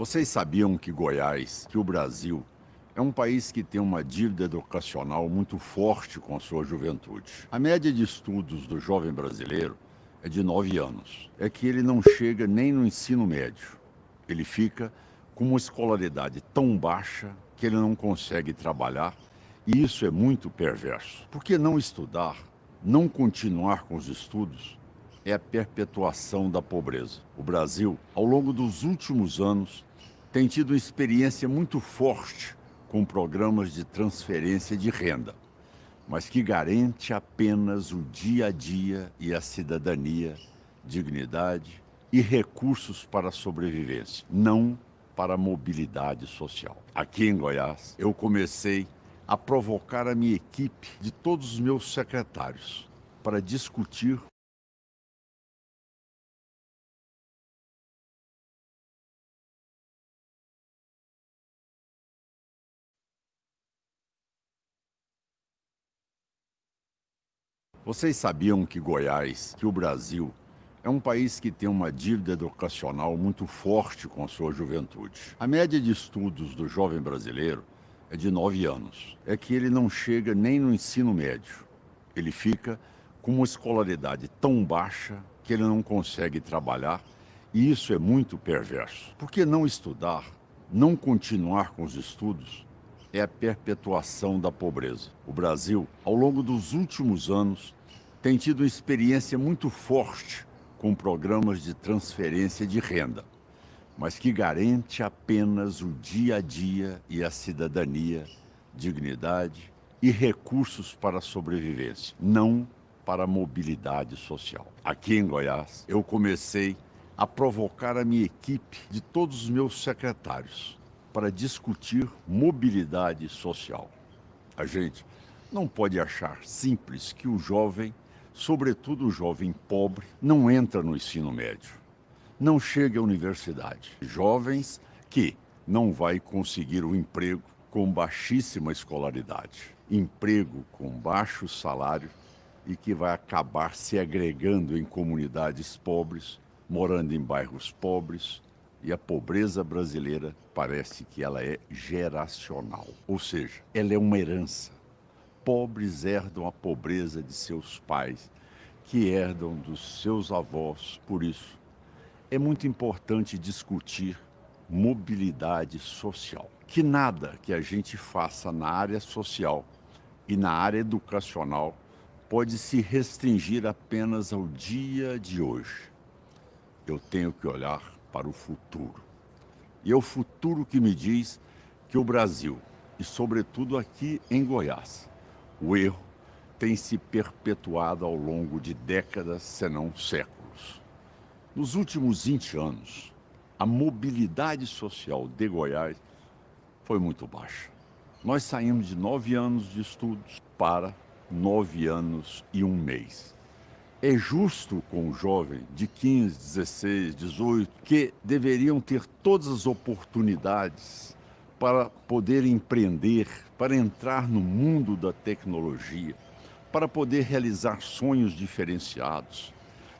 Vocês sabiam que Goiás, que o Brasil, é um país que tem uma dívida educacional muito forte com a sua juventude. A média de estudos do jovem brasileiro é de 9 anos. É que ele não chega nem no ensino médio. Ele fica com uma escolaridade tão baixa que ele não consegue trabalhar, e isso é muito perverso. Por que não estudar, não continuar com os estudos, é a perpetuação da pobreza. O Brasil, ao longo dos últimos anos, tem tido uma experiência muito forte com programas de transferência de renda, mas que garante apenas o dia a dia e a cidadania, dignidade e recursos para a sobrevivência, não para a mobilidade social. Aqui em Goiás, eu comecei a provocar a minha equipe de todos os meus secretários para discutir Vocês sabiam que Goiás, que o Brasil, é um país que tem uma dívida educacional muito forte com a sua juventude. A média de estudos do jovem brasileiro é de 9 anos. É que ele não chega nem no ensino médio. Ele fica com uma escolaridade tão baixa que ele não consegue trabalhar, e isso é muito perverso. Por que não estudar, não continuar com os estudos, é a perpetuação da pobreza. O Brasil, ao longo dos últimos anos, tem tido uma experiência muito forte com programas de transferência de renda, mas que garante apenas o dia a dia e a cidadania, dignidade e recursos para a sobrevivência, não para a mobilidade social. Aqui em Goiás, eu comecei a provocar a minha equipe de todos os meus secretários para discutir mobilidade social. A gente não pode achar simples que o jovem, sobretudo o jovem pobre, não entra no ensino médio, não chega à universidade. Jovens que não vai conseguir o emprego com baixíssima escolaridade, emprego com baixo salário e que vai acabar se agregando em comunidades pobres, morando em bairros pobres, e a pobreza brasileira parece que ela é geracional, ou seja, ela é uma herança. Pobres herdam a pobreza de seus pais, que herdam dos seus avós. Por isso, é muito importante discutir mobilidade social. Que nada que a gente faça na área social e na área educacional pode se restringir apenas ao dia de hoje. Eu tenho que olhar para o futuro. E é o futuro que me diz que o Brasil, e sobretudo aqui em Goiás, o erro tem se perpetuado ao longo de décadas, se não séculos. Nos últimos 20 anos, a mobilidade social de Goiás foi muito baixa. Nós saímos de 9 anos de estudos para 9 anos e 1 mês. É justo com o jovem de 15, 16, 18, que deveriam ter todas as oportunidades para poder empreender, para entrar no mundo da tecnologia, para poder realizar sonhos diferenciados.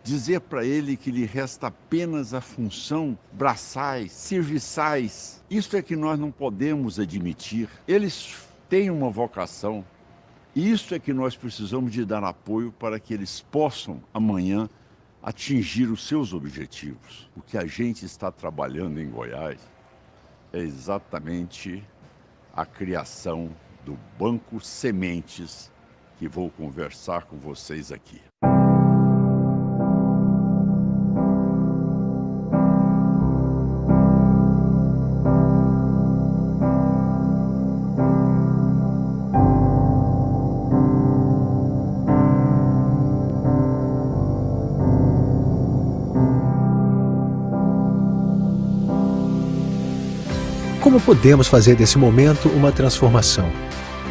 Dizer para ele que lhe resta apenas a função braçais, serviçais. Isso é que nós não podemos admitir. Eles têm uma vocação. Isso é que nós precisamos de dar apoio para que eles possam, amanhã, atingir os seus objetivos. O que a gente está trabalhando em Goiás é exatamente a criação do Banco Sementes, que vou conversar com vocês aqui. Como podemos fazer desse momento uma transformação?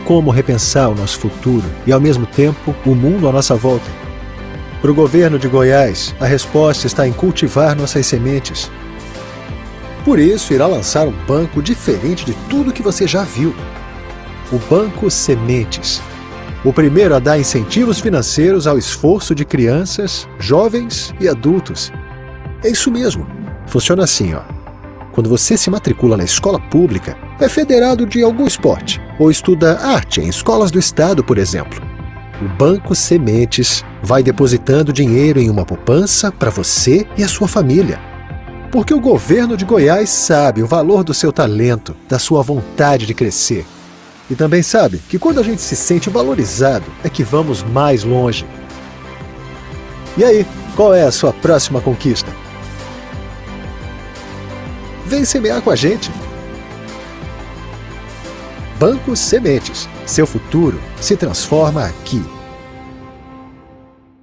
Como repensar o nosso futuro e, ao mesmo tempo, o mundo à nossa volta? Para o governo de Goiás, a resposta está em cultivar nossas sementes. Por isso, irá lançar um banco diferente de tudo que você já viu. O Banco Sementes. O primeiro a dar incentivos financeiros ao esforço de crianças, jovens e adultos. É isso mesmo. Funciona assim, ó. quando você se matricula na escola pública, é federado de algum esporte ou estuda arte em escolas do estado, por exemplo. O Banco Sementes vai depositando dinheiro em uma poupança para você e a sua família. Porque o governo de Goiás sabe o valor do seu talento, da sua vontade de crescer. E também sabe que quando a gente se sente valorizado é que vamos mais longe. E aí, qual é a sua próxima conquista? Vem semear com a gente! Banco Sementes. Seu futuro se transforma aqui.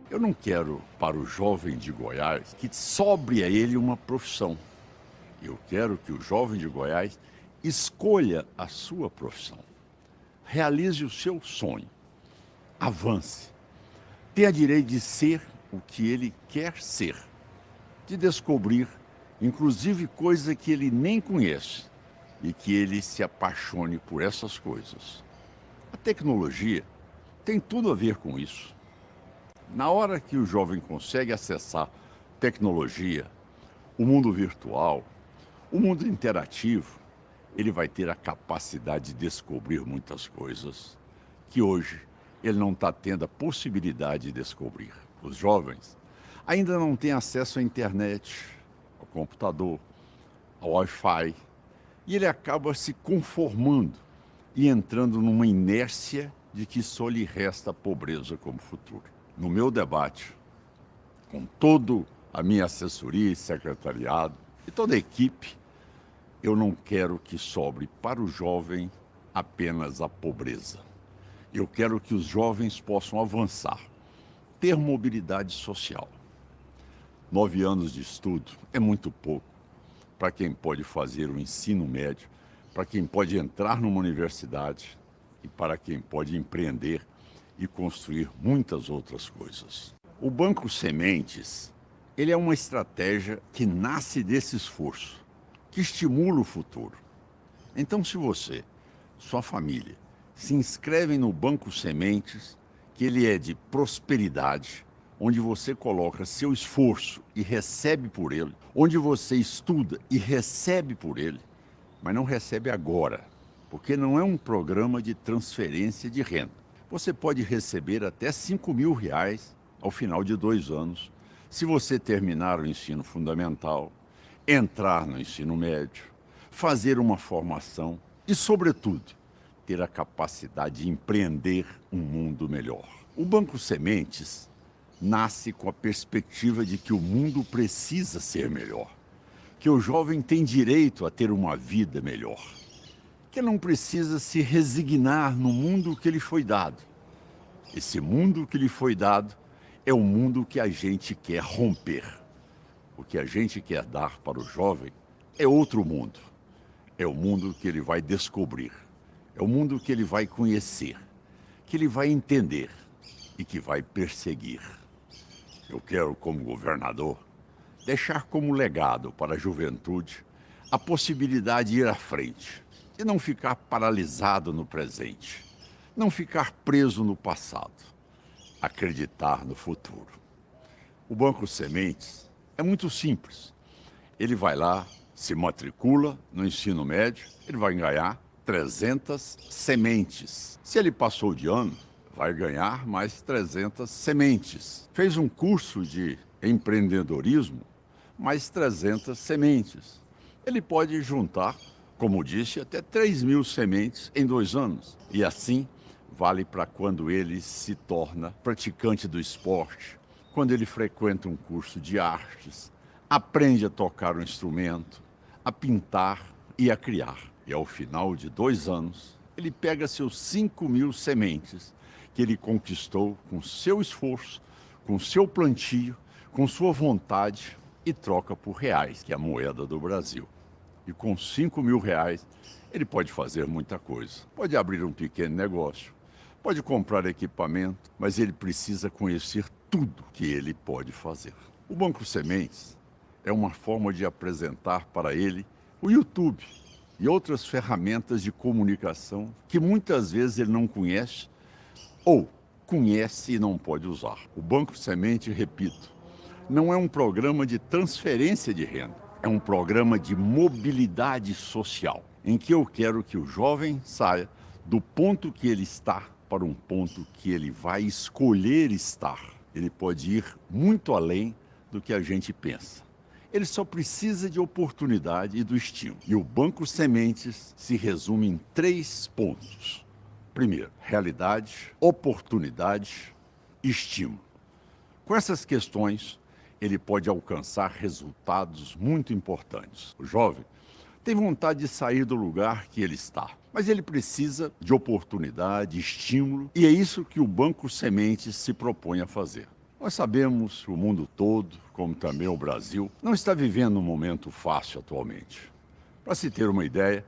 Eu não quero, para o jovem de Goiás, que sobre a ele uma profissão. Eu quero que o jovem de Goiás escolha a sua profissão. Realize o seu sonho. Avance. Tenha direito de ser o que ele quer ser. De descobrir, inclusive, coisa que ele nem conhece. E que ele se apaixone por essas coisas. A tecnologia tem tudo a ver com isso. Na hora que o jovem consegue acessar tecnologia, o mundo virtual, o mundo interativo, ele vai ter a capacidade de descobrir muitas coisas que hoje ele não está tendo a possibilidade de descobrir. Os jovens ainda não têm acesso à internet, ao computador, ao Wi-Fi, e ele acaba se conformando e entrando numa inércia de que só lhe resta a pobreza como futuro. No meu debate, com toda a minha assessoria e secretariado e toda a equipe, eu não quero que sobre para o jovem apenas a pobreza. Eu quero que os jovens possam avançar, ter mobilidade social. 9 anos de estudo é muito pouco para quem pode fazer o ensino médio, para quem pode entrar numa universidade e para quem pode empreender e construir muitas outras coisas. O Banco Sementes, ele é uma estratégia que nasce desse esforço, que estimula o futuro. Então, se você, sua família, se inscrevem no Banco Sementes, que ele é de prosperidade, onde você coloca seu esforço e recebe por ele, onde você estuda e recebe por ele, mas não recebe agora, porque não é um programa de transferência de renda. Você pode receber até R$5.000 ao final de 2 anos, se você terminar o ensino fundamental, entrar no ensino médio, fazer uma formação e, sobretudo, ter a capacidade de empreender um mundo melhor. O Banco Sementes nasce com a perspectiva de que o mundo precisa ser melhor, que o jovem tem direito a ter uma vida melhor, que não precisa se resignar no mundo que lhe foi dado. Esse mundo que lhe foi dado é o mundo que a gente quer romper. O que a gente quer dar para o jovem é outro mundo. É o mundo que ele vai descobrir, é o mundo que ele vai conhecer, que ele vai entender e que vai perseguir. Eu quero, como governador, deixar como legado para a juventude a possibilidade de ir à frente e não ficar paralisado no presente, não ficar preso no passado, acreditar no futuro. O Banco Sementes é muito simples. Ele vai lá, se matricula no ensino médio, ele vai ganhar 300 sementes. Se ele passou de ano, vai ganhar mais 300 sementes. Fez um curso de empreendedorismo, mais 300 sementes. Ele pode juntar, como disse, até 3.000 sementes em 2 anos. E assim vale para quando ele se torna praticante do esporte, quando ele frequenta um curso de artes, aprende a tocar um instrumento, a pintar e a criar. E ao final de 2 anos, ele pega seus 5.000 sementes que ele conquistou com seu esforço, com seu plantio, com sua vontade e troca por reais, que é a moeda do Brasil. E com R$5.000, ele pode fazer muita coisa. Pode abrir um pequeno negócio, pode comprar equipamento, mas ele precisa conhecer tudo que ele pode fazer. O Banco Sementes é uma forma de apresentar para ele o YouTube e outras ferramentas de comunicação que muitas vezes ele não conhece ou conhece e não pode usar. O Banco Semente, repito, não é um programa de transferência de renda. é um programa de mobilidade social, em que eu quero que o jovem saia do ponto que ele está para um ponto que ele vai escolher estar. Ele pode ir muito além do que a gente pensa. Ele só precisa de oportunidade e do estímulo. E o Banco Sementes se resume em 3 pontos. Primeiro, realidade, oportunidade, estímulo. Com essas questões, ele pode alcançar resultados muito importantes. O jovem tem vontade de sair do lugar que ele está, mas ele precisa de oportunidade, estímulo, e é isso que o Banco Sementes se propõe a fazer. Nós sabemos que o mundo todo, como também o Brasil, não está vivendo um momento fácil atualmente. Para se ter uma ideia,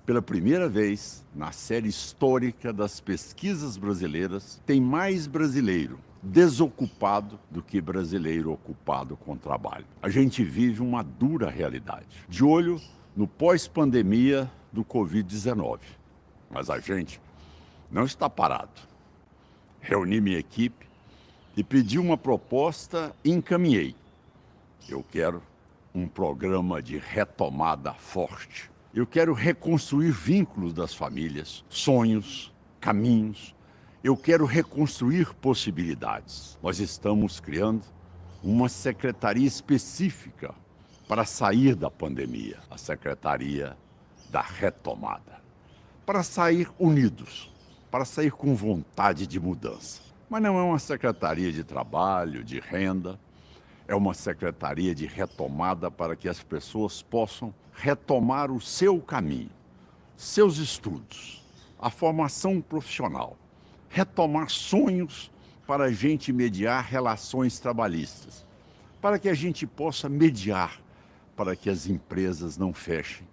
pela primeira vez na série histórica das pesquisas brasileiras, tem mais brasileiro desocupado do que brasileiro ocupado com trabalho. A gente vive uma dura realidade, de olho no pós-pandemia do Covid-19. Mas a gente não está parado. Reuni minha equipe e pedi uma proposta e encaminhei. Eu quero um programa de retomada forte. Eu quero reconstruir vínculos das famílias, sonhos, caminhos. Eu quero reconstruir possibilidades. Nós estamos criando uma secretaria específica para sair da pandemia, a Secretaria da Retomada. Para sair unidos, para sair com vontade de mudança. Mas não é uma secretaria de trabalho, de renda, é uma secretaria de retomada para que as pessoas possam retomar o seu caminho, seus estudos, a formação profissional, retomar sonhos para a gente mediar relações trabalhistas, para que a gente possa mediar, para que as empresas não fechem,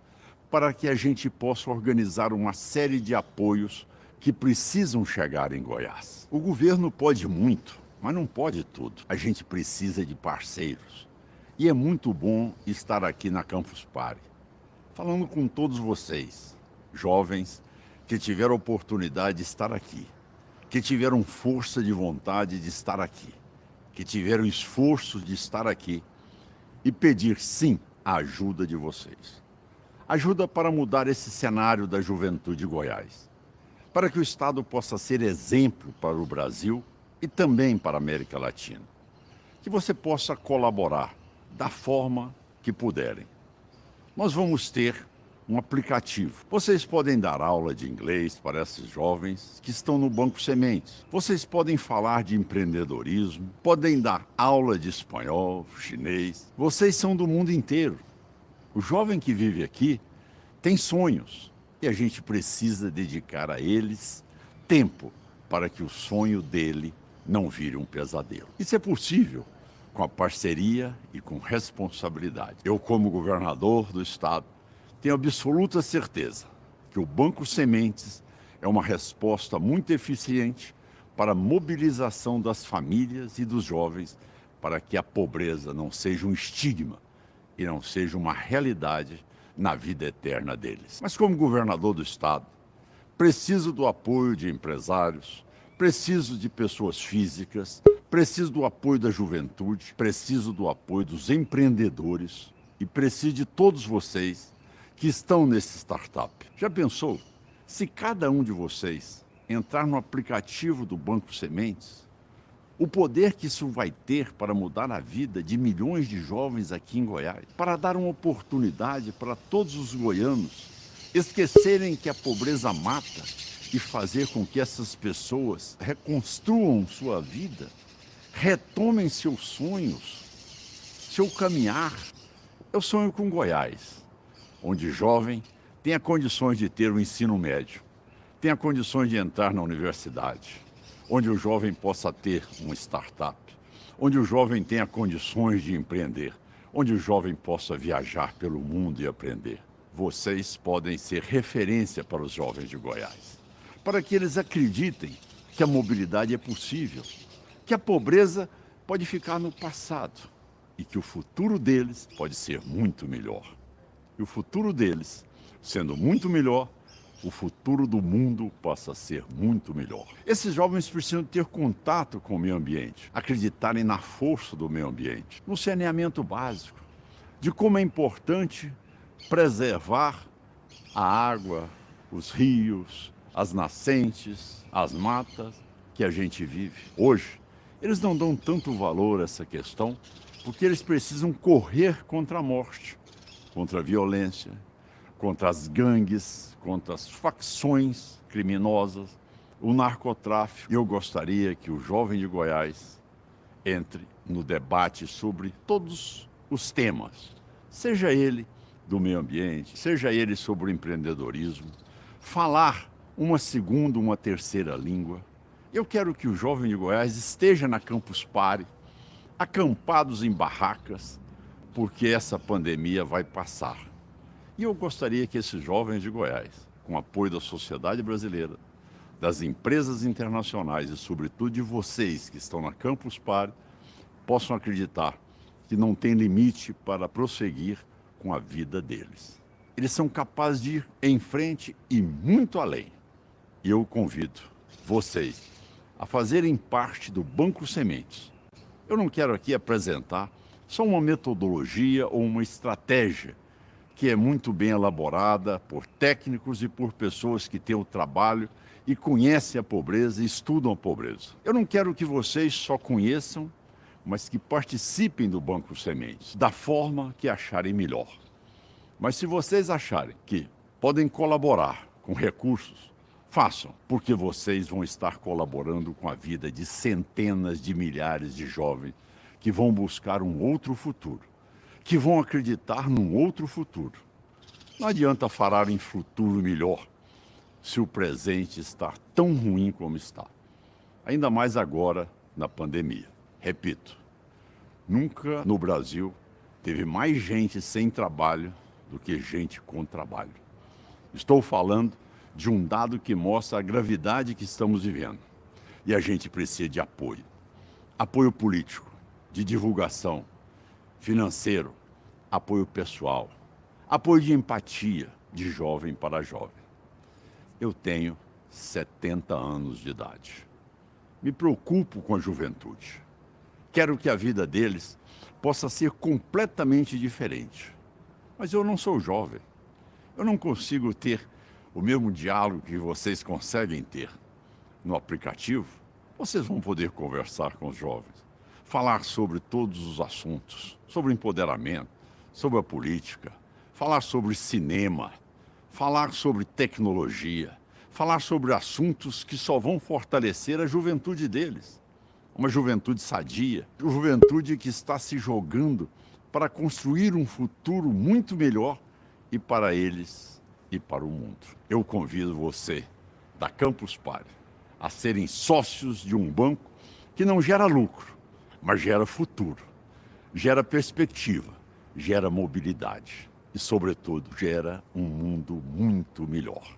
para que a gente possa organizar uma série de apoios que precisam chegar em Goiás. O governo pode muito, mas não pode tudo. A gente precisa de parceiros. E é muito bom estar aqui na Campus Party, falando com todos vocês, jovens que tiveram a oportunidade de estar aqui, que tiveram força de vontade de estar aqui, que tiveram esforço de estar aqui e pedir, sim, a ajuda de vocês. Ajuda para mudar esse cenário da juventude de Goiás, para que o Estado possa ser exemplo para o Brasil e também para a América Latina. Que você possa colaborar da forma que puderem. Nós vamos ter um aplicativo. Vocês podem dar aula de inglês para esses jovens que estão no Banco Sementes. Vocês podem falar de empreendedorismo, podem dar aula de espanhol, chinês. Vocês são do mundo inteiro. O jovem que vive aqui tem sonhos e a gente precisa dedicar a eles tempo para que o sonho dele não vire um pesadelo. Isso é possível com a parceria e com responsabilidade. Eu, como governador do estado, tenho absoluta certeza que o Banco Sementes é uma resposta muito eficiente para a mobilização das famílias e dos jovens para que a pobreza não seja um estigma e não seja uma realidade na vida eterna deles. Mas como governador do estado, preciso do apoio de empresários, preciso de pessoas físicas, preciso do apoio da juventude, preciso do apoio dos empreendedores e preciso de todos vocês que estão nesse startup. Já pensou se cada um de vocês entrar no aplicativo do Banco Sementes? O poder que isso vai ter para mudar a vida de milhões de jovens aqui em Goiás, para dar uma oportunidade para todos os goianos esquecerem que a pobreza mata e fazer com que essas pessoas reconstruam sua vida, retomem seus sonhos, seu caminhar. Eu sonho com Goiás, onde jovem tenha condições de ter o ensino médio, tenha condições de entrar na universidade, onde o jovem possa ter uma startup, onde o jovem tenha condições de empreender, onde o jovem possa viajar pelo mundo e aprender. Vocês podem ser referência para os jovens de Goiás, para que eles acreditem que a mobilidade é possível, que a pobreza pode ficar no passado e que o futuro deles pode ser muito melhor. E o futuro deles, sendo muito melhor, o futuro do mundo possa ser muito melhor. Esses jovens precisam ter contato com o meio ambiente, acreditarem na força do meio ambiente, no saneamento básico, de como é importante preservar a água, os rios, as nascentes, as matas que a gente vive. Hoje, eles não dão tanto valor a essa questão porque eles precisam correr contra a morte, contra a violência, contra as gangues, contra as facções criminosas, o narcotráfico. Eu gostaria que o jovem de Goiás entre no debate sobre todos os temas, seja ele do meio ambiente, seja ele sobre o empreendedorismo, falar uma segunda, uma terceira língua. Eu quero que o jovem de Goiás esteja na Campus Party, acampados em barracas, porque essa pandemia vai passar. E eu gostaria que esses jovens de Goiás, com apoio da sociedade brasileira, das empresas internacionais e, sobretudo, de vocês que estão na Campus Party, possam acreditar que não tem limite para prosseguir com a vida deles. Eles são capazes de ir em frente e muito além. E eu convido vocês a fazerem parte do Banco Sementes. Eu não quero aqui apresentar só uma metodologia ou uma estratégia que é muito bem elaborada por técnicos e por pessoas que têm o trabalho e conhecem a pobreza e estudam a pobreza. Eu não quero que vocês só conheçam, mas que participem do Banco Sementes, da forma que acharem melhor. Mas se vocês acharem que podem colaborar com recursos, façam, porque vocês vão estar colaborando com a vida de centenas de milhares de jovens que vão buscar um outro futuro, que vão acreditar num outro futuro. Não adianta falar em futuro melhor se o presente está tão ruim como está. Ainda mais agora na pandemia. Repito, nunca no Brasil teve mais gente sem trabalho do que gente com trabalho. Estou falando de um dado que mostra a gravidade que estamos vivendo. E a gente precisa de apoio. Apoio político, de divulgação, financeiro, apoio pessoal, apoio de empatia de jovem para jovem. Eu tenho 70 anos de idade. Me preocupo com a juventude. Quero que a vida deles possa ser completamente diferente. Mas eu não sou jovem. Eu não consigo ter o mesmo diálogo que vocês conseguem ter no aplicativo. Vocês vão poder conversar com os jovens, falar sobre todos os assuntos, sobre empoderamento, sobre a política, falar sobre cinema, falar sobre tecnologia, falar sobre assuntos que só vão fortalecer a juventude deles. Uma juventude sadia, uma juventude que está se jogando para construir um futuro muito melhor e para eles e para o mundo. Eu convido você, da Campus Party, a serem sócios de um banco que não gera lucro, mas gera futuro, gera perspectiva, gera mobilidade e, sobretudo, gera um mundo muito melhor.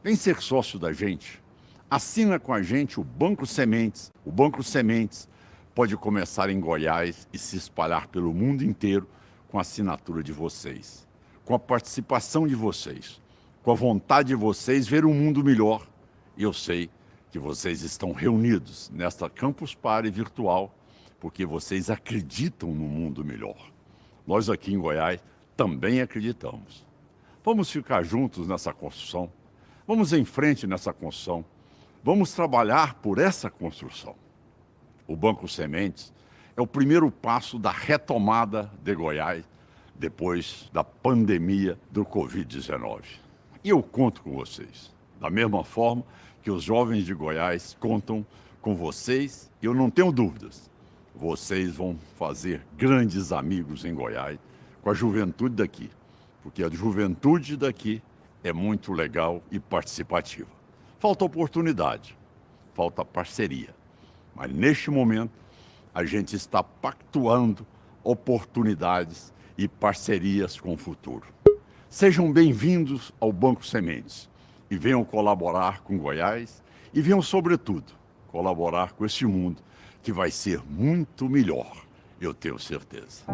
Vem ser sócio da gente. Assina com a gente o Banco Sementes. O Banco Sementes pode começar em Goiás e se espalhar pelo mundo inteiro com a assinatura de vocês, com a participação de vocês, com a vontade de vocês ver um mundo melhor. E eu sei que vocês estão reunidos nesta Campus Party virtual porque vocês acreditam no mundo melhor. Nós aqui em Goiás também acreditamos. Vamos ficar juntos nessa construção. Vamos em frente nessa construção. Vamos trabalhar por essa construção. O Banco Sementes é o primeiro passo da retomada de Goiás depois da pandemia do Covid-19. E eu conto com vocês, da mesma forma que os jovens de Goiás contam com vocês, e eu não tenho dúvidas, vocês vão fazer grandes amigos em Goiás com a juventude daqui, porque a juventude daqui é muito legal e participativa. Falta oportunidade, falta parceria, mas neste momento a gente está pactuando oportunidades e parcerias com o futuro. Sejam bem-vindos ao Banco Sementes e venham colaborar com Goiás e venham, sobretudo, colaborar com esse mundo que vai ser muito melhor, eu tenho certeza.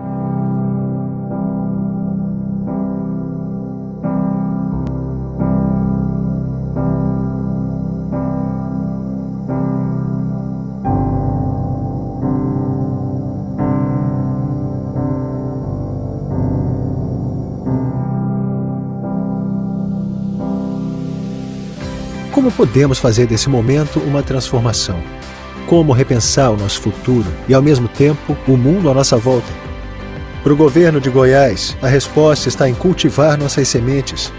Como podemos fazer desse momento uma transformação? Como repensar o nosso futuro e, ao mesmo tempo, o mundo à nossa volta? Para o governo de Goiás, a resposta está em cultivar nossas sementes.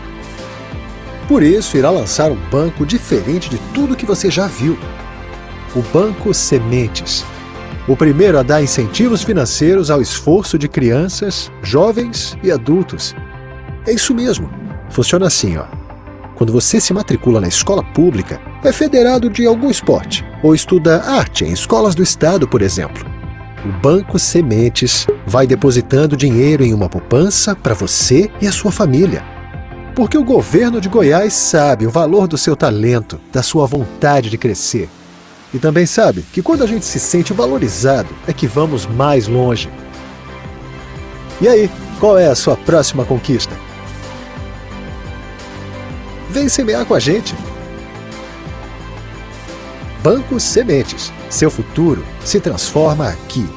Por isso, irá lançar um banco diferente de tudo que você já viu. O Banco Sementes. O primeiro a dar incentivos financeiros ao esforço de crianças, jovens e adultos. É isso mesmo. Funciona assim, ó. Quando você se matricula na escola pública, é federado de algum esporte, ou estuda arte em escolas do estado, por exemplo. O Banco Sementes vai depositando dinheiro em uma poupança para você e a sua família. Porque o governo de Goiás sabe o valor do seu talento, da sua vontade de crescer. E também sabe que quando a gente se sente valorizado, é que vamos mais longe. E aí, qual é a sua próxima conquista? Vem semear com a gente. Banco Sementes. Seu futuro se transforma aqui.